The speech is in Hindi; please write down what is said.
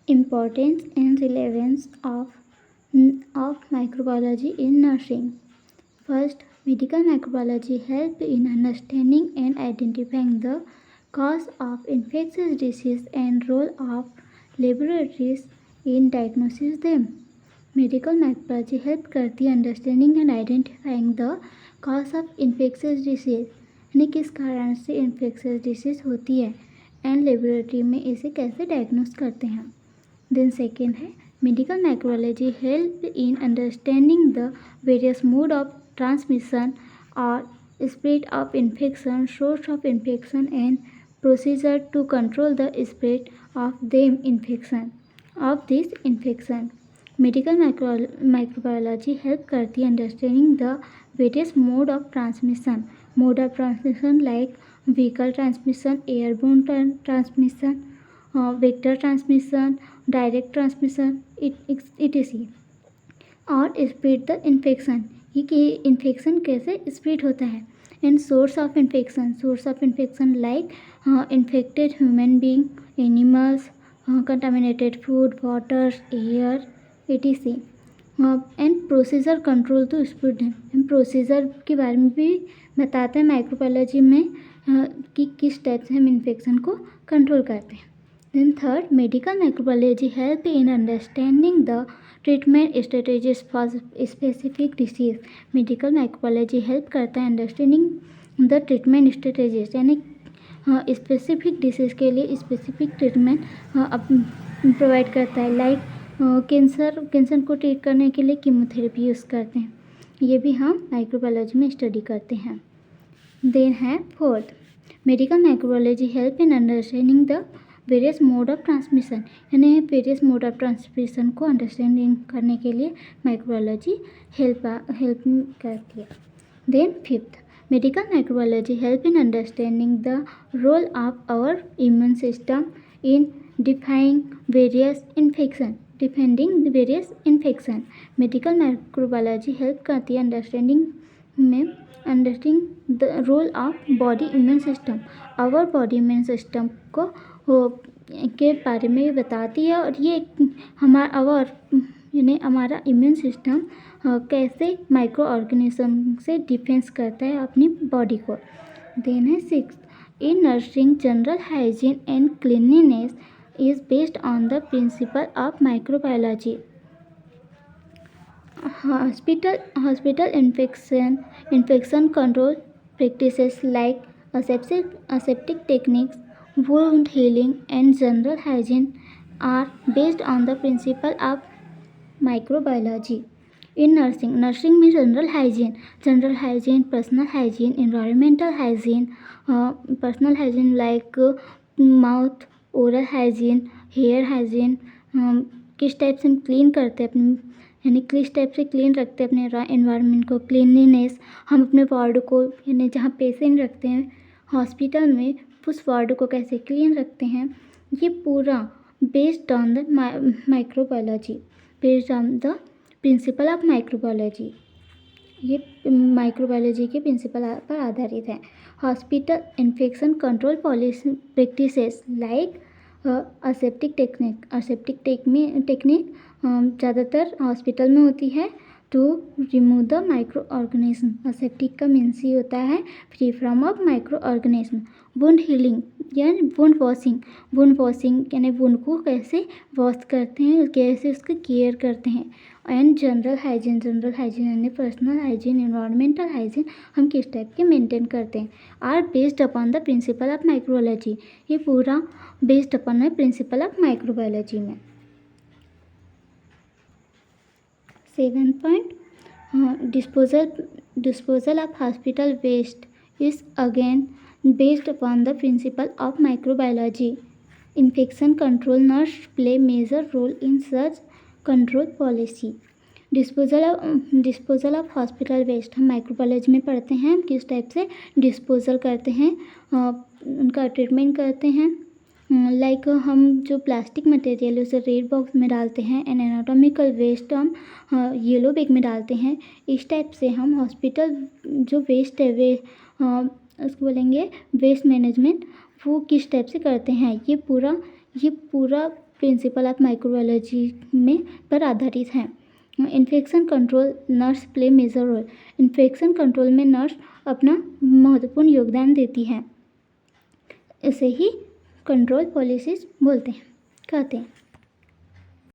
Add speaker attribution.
Speaker 1: Importance and relevance of microbiology in nursing. First, medical microbiology helps in understanding and identifying the cause of infectious disease and role of laboratories in diagnosing them. Medical microbiology help करती है understanding and identifying the cause of infectious disease, यानी किस कारण से इन्फेक्शियस डिसीज होती है, एंड लेबोरेटरी में इसे कैसे डायग्नोस करते हैं. देन सेकेंड है medical microbiology help in understanding the various mode of transmission or spread of infection, source of infection and procedure to control the spread of this infection. Medical microbiology help करती है understanding the various mode of transmission. Mode of transmission like vehicle transmission, airborne transmission, vector transmission, direct transmission, etc. और spread the infection, कि इन्फेक्शन कैसे स्प्रेड होता है. And source of infection like infected human being, animals, contaminated food, water, air, etc. And procedure control to spread. Procedure के बारे में भी बताते हैं माइक्रोबायोलॉजी में कि किस टाइप से हम इन्फेक्शन को कंट्रोल करते हैं. Then third, medical microbiology help in understanding the treatment strategies for specific disease. Medical microbiology help करता है अंडरस्टैंडिंग द ट्रीटमेंट स्ट्रेटेजीज, यानी स्पेसिफिक डिसीज के लिए स्पेसिफिक ट्रीटमेंट प्रोवाइड करता है. लाइक कैंसर को ट्रीट करने के लिए कीमोथेरेपी यूज़ करते हैं. ये भी हम माइक्रोबायोलॉजी में स्टडी करते हैं. देन है fourth, medical microbiology help in understanding the various mode of transmission, यानी वेरियस मोड ऑफ ट्रांसमिशन को अंडरस्टैंडिंग करने के लिए माइक्रोबायोलॉजी हेल्प करती है. Then fifth, medical microbiology help in understanding the role of our immune system in defying various infection. Medical microbiology help करती है understanding the role of body immune system. Our body immune system को के बारे में बताती है, और ये हमारा इम्यून सिस्टम कैसे माइक्रो ऑर्गेनिज्म से डिफेंस करता है अपनी बॉडी को. देन है sixth, in nursing general hygiene and cleanliness is based on the principle of microbiology. Hospital infection control practices like aseptic techniques, wound healing and general hygiene are based on the principle of microbiology. In nursing में general hygiene, personal hygiene, environmental hygiene, personal hygiene like mouth, oral hygiene, hair hygiene, किस टाइप से हम क्लीन करते हैं अपने, यानी किस टाइप से क्लीन रखते हैं अपने एनवायरनमेंट को. क्लीनलीनेस, हम अपने वार्ड को, यानी जहाँ पेशेंट रखते हैं हॉस्पिटल में, उस वार्ड को कैसे क्लीन रखते हैं. ये पूरा based on the microbiology, based on the principle of microbiology. ये माइक्रोबायोलॉजी के प्रिंसिपल पर आधारित है. Hospital infection control policy practices like aseptic technique ज़्यादातर हॉस्पिटल में होती है. To remove the micro organism. Aseptic का मीन्स ही होता है free from of micro organism. Wound healing यानी वुंड वॉशिंग यानी वुंड को कैसे वॉश करते हैं, कैसे उसकी केयर करते हैं. एंड जनरल हाइजीन यानी पर्सनल हाइजीन, एनवायरमेंटल हाइजीन हम किस टाइप के मेंटेन करते हैं. Are based upon the principle of microbiology. ये पूरा बेस्ड अपॉन है प्रिंसिपल ऑफ माइक्रोबायोलॉजी में. 7th point, disposal of hospital waste is again based upon the principle of microbiology. Infection control nurse play major role in such control policy. Disposal of hospital waste हम माइक्रोबायोलॉजी में पढ़ते हैं, हम किस टाइप से डिस्पोजल करते हैं, उनका ट्रीटमेंट करते हैं. लाइक हम जो प्लास्टिक मटेरियल उसे रेड बॉक्स में डालते हैं, एंड एनाटॉमिकल वेस्ट हम येलो बैग में डालते हैं. इस टाइप से हम हॉस्पिटल जो वेस्ट है उसको बोलेंगे वेस्ट मैनेजमेंट, वो किस टाइप से करते हैं. ये पूरा प्रिंसिपल ऑफ माइक्रोबायोलॉजी में पर आधारित है। Infection control nurse play major role. Infection control में नर्स अपना महत्वपूर्ण योगदान देती है। इसे ही कंट्रोल पॉलिसीज कहते हैं।